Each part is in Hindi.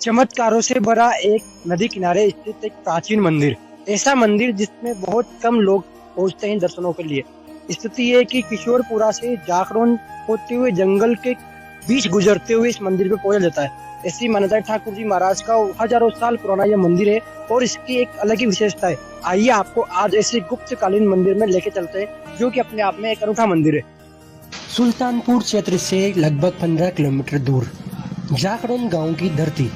चमत्कारों से भरा एक नदी किनारे स्थित एक प्राचीन मंदिर। ऐसा मंदिर जिसमें बहुत कम लोग पहुंचते हैं दर्शनों के लिए। स्थिति ये है कि किशोरपुरा से जाखरोन होते हुए जंगल के बीच गुजरते हुए इस मंदिर पे पहुंचा जाता है। ऐसी मान्यता है ठाकुर जी महाराज का हजारों साल पुराना यह मंदिर है और इसकी एक अलग ही विशेषता है। आइए आपको आज ऐसे गुप्त कालीन मंदिर में लेके चलते हैं जो कि अपने आप में एक अनूठा मंदिर है। सुल्तानपुर क्षेत्र से लगभग 15 किलोमीटर दूर जाखरोन गांव की धरती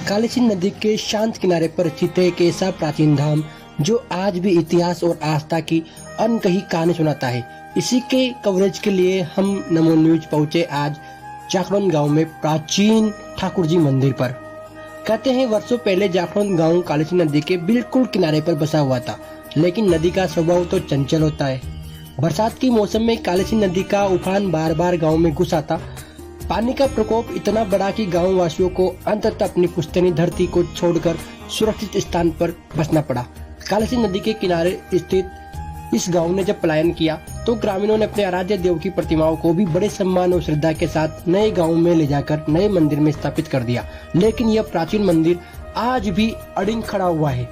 कालीसिंध नदी के शांत किनारे पर स्थित एक ऐसा प्राचीन धाम जो आज भी इतिहास और आस्था की अनकही कहानी सुनाता है। इसी के कवरेज के लिए हम नमो न्यूज पहुंचे आज जाखरोन गांव में प्राचीन ठाकुर जी मंदिर पर। कहते हैं वर्षों पहले जाखरोन गांव कालीसिंध नदी के बिल्कुल किनारे पर बसा हुआ था, लेकिन नदी का स्वभाव तो चंचल होता है। बरसात के मौसम में कालीसिंध नदी का उफान बार बार गांव में घुस आता। पानी का प्रकोप इतना बड़ा कि गांव वासियों को अंततः अपनी पुश्तैनी धरती को छोड़कर सुरक्षित स्थान पर बसना पड़ा। कालीसिंध नदी के किनारे स्थित इस गांव ने जब पलायन किया तो ग्रामीणों ने अपने आराध्य देव की प्रतिमाओं को भी बड़े सम्मान और श्रद्धा के साथ नए गांव में ले जाकर नए मंदिर में स्थापित कर दिया। लेकिन यह प्राचीन मंदिर आज भी अडिंग खड़ा हुआ है।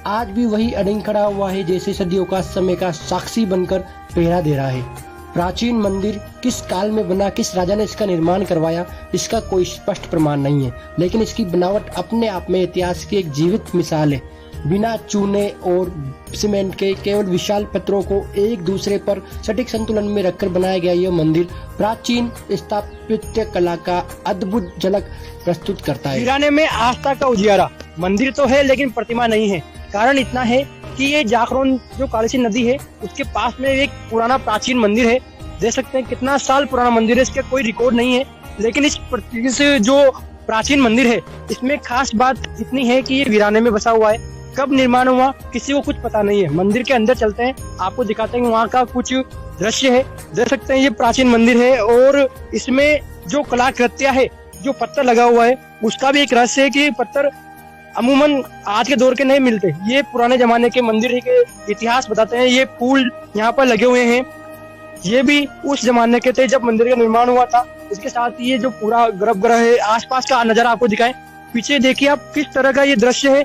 आज भी वही अडिंग खड़ा हुआ है जैसे सदियों का समय का साक्षी बनकर पहरा दे रहा है। प्राचीन मंदिर किस काल में बना, किस राजा ने इसका निर्माण करवाया, इसका कोई स्पष्ट प्रमाण नहीं है, लेकिन इसकी बनावट अपने आप में इतिहास की एक जीवित मिसाल है। बिना चूने और सीमेंट के केवल विशाल पत्थरों को एक दूसरे पर सटीक संतुलन में रखकर बनाया गया यह मंदिर प्राचीन स्थापत्य कला का अद्भुत झलक प्रस्तुत करता है। वीराने में आस्था का उजियारा। मंदिर तो है लेकिन प्रतिमा नहीं है। कारण इतना है कि ये जाखरोन जो कालीसिंध नदी है उसके पास में एक पुराना प्राचीन मंदिर है। देख सकते हैं कितना साल पुराना मंदिर है, इसका कोई रिकॉर्ड नहीं है। लेकिन इस जो प्राचीन मंदिर है इसमें खास बात इतनी है कि ये वीराने में बसा हुआ है। कब निर्माण हुआ किसी को कुछ पता नहीं है। मंदिर के अंदर चलते हैं, आपको दिखाते हैं वहाँ का कुछ दृश्य है। देख सकते हैं ये प्राचीन मंदिर है और इसमें जो कलाकृत्य है, जो पत्थर लगा हुआ है उसका भी एक रहस्य है कि पत्थर अमूमन आज के दौर के नहीं मिलते। ये पुराने जमाने के मंदिर के इतिहास बताते हैं। ये फूल यहाँ पर लगे हुए हैं, ये भी उस जमाने के थे जब मंदिर का निर्माण हुआ था। इसके साथ ये जो पूरा गर्भगृह है, आसपास का नजारा आपको दिखाएं। पीछे देखिए आप किस तरह का ये दृश्य है।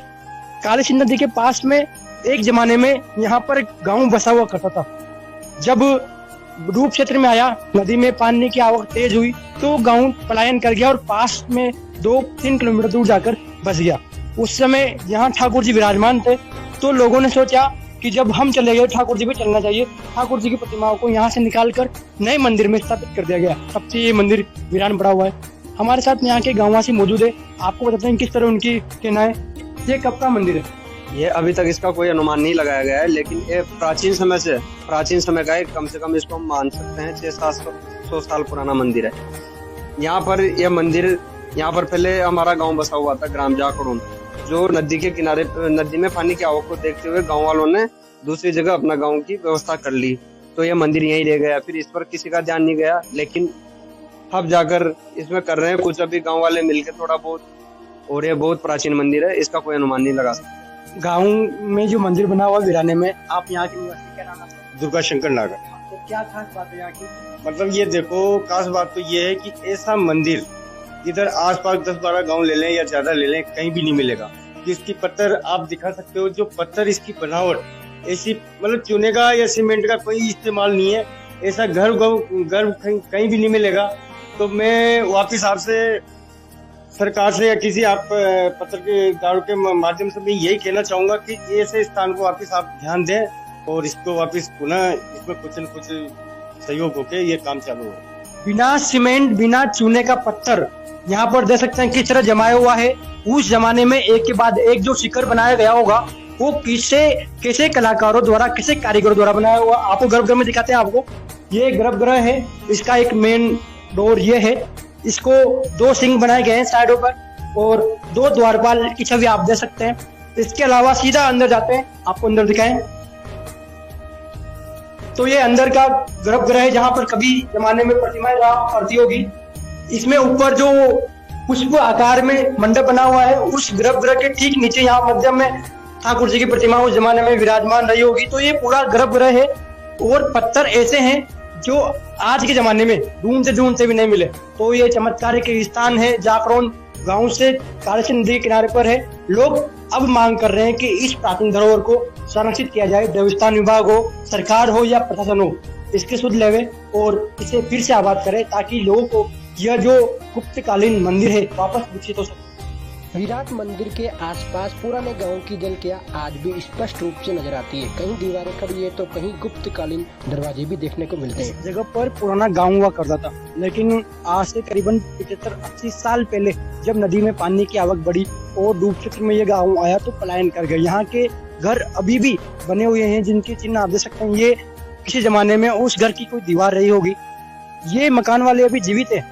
कालीसिंध नदी के पास में एक जमाने में यहाँ पर एक गाँव बसा हुआ करता था। जब रूप क्षेत्र में आया, नदी में पानी की आवक तेज हुई तो गाँव पलायन कर गया और पास में 2-3 किलोमीटर दूर जाकर बस गया। उस समय यहाँ ठाकुर जी विराजमान थे, तो लोगों ने सोचा कि जब हम चले गए ठाकुर जी भी चलना चाहिए। ठाकुर जी की प्रतिमाओं को यहाँ से निकालकर नए मंदिर में स्थापित कर दिया गया। तब से ये मंदिर वीरान पड़ा हुआ है। हमारे साथ यहाँ के गाँववासी मौजूद है, आपको बताते हैं किस तरह उनकी कहना है। ये कब का मंदिर है? ये अभी तक इसका कोई अनुमान नहीं लगाया गया है, लेकिन ये प्राचीन समय का है। कम से कम इसको हम मान सकते हैं 600-700 साल पुराना मंदिर है। यहाँ पर पहले हमारा गाँव बसा हुआ था, ग्राम जाखरोन, जो नदी के किनारे, नदी में पानी की आवक को देखते हुए गांव वालों ने दूसरी जगह अपना गांव की व्यवस्था कर ली, तो यह मंदिर यहीं रह गया। फिर इस पर किसी का ध्यान नहीं गया, लेकिन अब जाकर इसमें कर रहे हैं कुछ अभी गांव वाले मिलकर थोड़ा बहुत, और ये बहुत प्राचीन मंदिर है, इसका कोई अनुमान नहीं लगा सकता। गाँव में जो मंदिर बना हुआ वीराने में, आप यहाँ के निवासी, क्या नाम है? दुर्गा शंकर नागर। तो क्या खास बात है यहाँ की? मतलब ये देखो, खास बात तो ये है कि ऐसा मंदिर इधर आसपास 10-12 गांव ले लें या ज्यादा ले लें, कहीं भी नहीं मिलेगा। इसकी पत्थर आप दिखा सकते हो, जो पत्थर इसकी बनावट ऐसी, मतलब चूने का या सीमेंट का कोई इस्तेमाल नहीं है। ऐसा घर कहीं भी नहीं मिलेगा। तो मैं वापिस आपसे, सरकार से या किसी आप पत्रकारों के माध्यम से मैं यही कहना चाहूंगा कि ऐसे स्थान को वापिस आप ध्यान दें और इसको वापिस पुनः इसमें कुछ न कुछ सहयोग होके ये काम चालू हो। बिना सीमेंट, बिना चूने का पत्थर यहाँ पर देख सकते हैं किस तरह जमाया हुआ है। उस जमाने में एक के बाद एक जो शिखर बनाया गया होगा वो कैसे कलाकारों द्वारा, कैसे कारीगरों द्वारा बनाया हुआ। आपको गर्भगृह में दिखाते हैं। आपको ये गर्भगृह है, इसका एक मेन डोर ये है। इसको 2 सिंह बनाए गए हैं साइडों पर और 2 द्वारपाल की छवि आप देख सकते हैं। इसके अलावा सीधा अंदर जाते हैं, आपको अंदर दिखाएं तो ये अंदर का गर्भगृह है जहाँ पर कभी जमाने में प्रतिमाएं पड़ती होगी। इसमें ऊपर जो पुष्प आकार में मंडप बना हुआ है, उस गर्भगृह के ठीक नीचे यहाँ मध्य में ठाकुर जी की प्रतिमा उस जमाने में विराजमान रही होगी। तो ये पूरा गर्भगृह है और पत्थर ऐसे हैं जो आज के जमाने में ढूंढते भी नहीं मिले। तो ये चमत्कारिक स्थान है जाखरोन गांव से कालसी नदी के किनारे पर है। लोग अब मांग कर रहे हैं कि इस प्राचीन धरोहर को संरक्षित किया जाए। देवस्थान विभाग हो, सरकार हो या प्रशासन हो, इसके सुध लेवे और इसे फिर से आबाद करे ताकि लोगों को यह जो गुप्तकालीन मंदिर है वापस विकसित हो सके। विराट मंदिर के आसपास पुराने गांव की झलकियां आज भी स्पष्ट रूप से नजर आती है। कहीं दीवारें खड़ी है तो कहीं गुप्तकालीन दरवाजे भी देखने को मिलते हैं। इस जगह पर पुराना गांव हुआ करता था, लेकिन आज से करीबन 75-80 साल पहले जब नदी में पानी की आवक बढ़ी और डूब क्षेत्र में ये गाँव आया तो पलायन कर गए। यहाँ के घर अभी भी बने हुए हैं जिनके चिन्ह आप देख सकते हैं। ये किसी जमाने में उस घर की कोई दीवार रही होगी। ये मकान वाले अभी जीवित है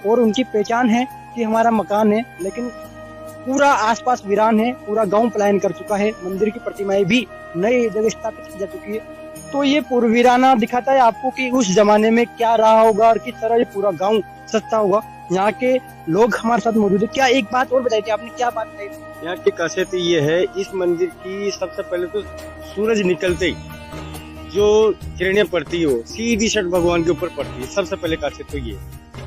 और उनकी पहचान है कि हमारा मकान है, लेकिन पूरा आसपास वीरान है। पूरा गांव पलायन कर चुका है। मंदिर की प्रतिमाएं भी नई जगह स्थापित की जा चुकी है। तो ये पूर्व वीराना दिखाता है आपको कि उस जमाने में क्या रहा होगा और किस तरह ये पूरा गांव सजता होगा। यहाँ के लोग हमारे साथ मौजूद है। क्या एक बात और बताई थी आपने, क्या बात बताई? यहाँ की खासियत ये है, इस मंदिर की सबसे पहले तो सूरज निकलते ही जो किरणें पड़ती हो सीधी शट भगवान के ऊपर पड़ती है। सबसे पहले खासियत तो ये।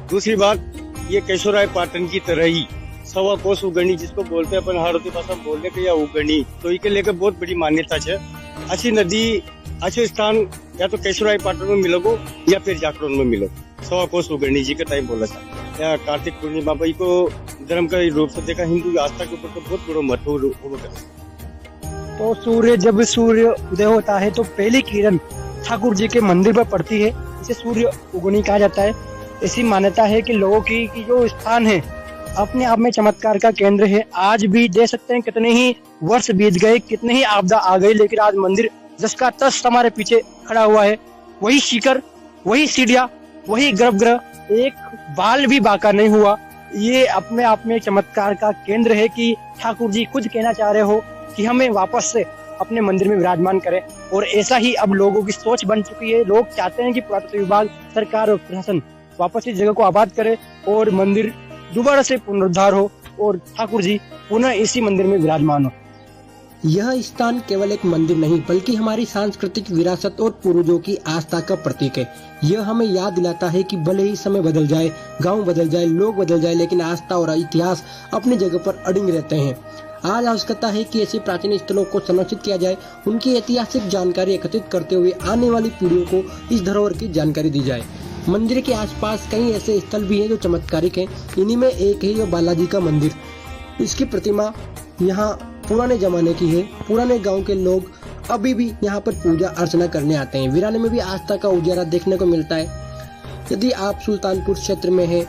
दूसरी बात, ये केशवराय पाटन की तरह ही सवा कोस उगनी जिसको बोलते हैं अपन हाड़ोती भाषा बोलने के या उगनी, तो इके लेकर बहुत बड़ी मान्यता है। अच्छी नदी अच्छे स्थान या तो केशवराय पाटन में मिलोगो या फिर जाखरोन में मिलो। सवा कोस उगनी जी का टाइम बोला था। या कार्तिक पूर्णिमा भाई को धर्म का रूप से देखा, हिंदू आस्था के ऊपर तो बहुत बड़ा महत्व होगा। तो जब सूर्य उदय होता है तो पहली किरण ठाकुर जी के मंदिर पर पड़ती है। इसे सूर्य उगनी कहा जाता है। ऐसी मान्यता है कि लोगों की जो स्थान है अपने आप में चमत्कार का केंद्र है। आज भी देख सकते हैं कितने ही वर्ष बीत गए, कितने ही आपदा आ गई, लेकिन आज मंदिर जिसका तस्त हमारे पीछे खड़ा हुआ है, वही शिखर, वही सीढ़ियां, वही गर्भगृह, एक बाल भी बाका नहीं हुआ। ये अपने आप में चमत्कार का केंद्र है कि ठाकुर जी खुद कहना चाह रहे हो कि हमें वापस से अपने मंदिर में विराजमान करें। और ऐसा ही अब लोगों की सोच बन चुकी है। लोग चाहते हैं कि पुरातत्व विभाग, सरकार और प्रशासन वापस इस जगह को आबाद करे और मंदिर दोबारा से पुनरुद्धार हो और ठाकुर जी पुनः इसी मंदिर में विराजमान हो। यह स्थान केवल एक मंदिर नहीं बल्कि हमारी सांस्कृतिक विरासत और पूर्वजों की आस्था का प्रतीक है। यह हमें याद दिलाता है कि भले ही समय बदल जाए, गांव बदल जाए, लोग बदल जाए, लेकिन आस्था और इतिहास अपनी जगह पर अड़िग रहते हैं। आज आवश्यकता है कि ऐसे प्राचीन स्थलों को संरक्षित किया जाए, उनकी ऐतिहासिक जानकारी एकत्रित करते हुए आने वाली पीढ़ियों को इस धरोहर की जानकारी दी जाए। मंदिर के आसपास कई ऐसे स्थल भी हैं जो चमत्कारिक हैं। इन्हीं में एक है यह बालाजी का मंदिर। इसकी प्रतिमा यहाँ पुराने जमाने की है। पुराने गांव के लोग अभी भी यहाँ पर पूजा अर्चना करने आते हैं। वीराने में भी आस्था का उजाला देखने को मिलता है। यदि आप सुल्तानपुर क्षेत्र में हैं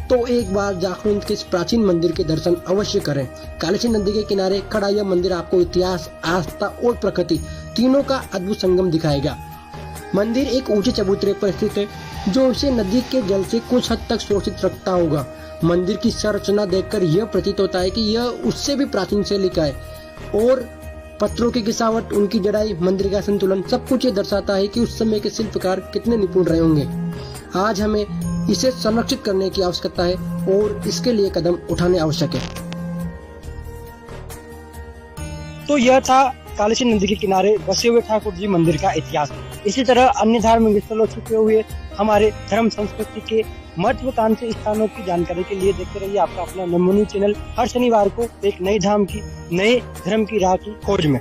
तो एक बार जाखरोन के इस प्राचीन मंदिर के दर्शन अवश्य करें। कालसी नदी के किनारे खड़ा यह मंदिर आपको इतिहास, आस्था और प्रकृति तीनों का अद्भुत संगम दिखाएगा। मंदिर एक ऊंचे चबूतरे पर स्थित है जो उसे नदी के जल से कुछ हद तक सुरक्षित रखता होगा। मंदिर की संरचना देखकर यह प्रतीत होता है कि यह उससे भी प्राचीन शैली का है और पत्थरों की गिसावट, उनकी जड़ाई, मंदिर का संतुलन, सब कुछ ये दर्शाता है कि उस समय के शिल्पकार कितने निपुण रहे होंगे। आज हमें इसे संरक्षित करने की आवश्यकता है और इसके लिए कदम उठाने आवश्यक है। तो यह था कालसी नदी के किनारे बसे हुए ठाकुर जी मंदिर का इतिहास। इसी तरह अन्य धार्मिक स्थलों छुपे हुए हमारे धर्म संस्कृति के महत्वाकांक्षी स्थानों की जानकारी के लिए देखते रहिए आपका अपना नमो न्यूज़ चैनल। हर शनिवार को एक नई धाम की, नए धर्म की राह की खोज में।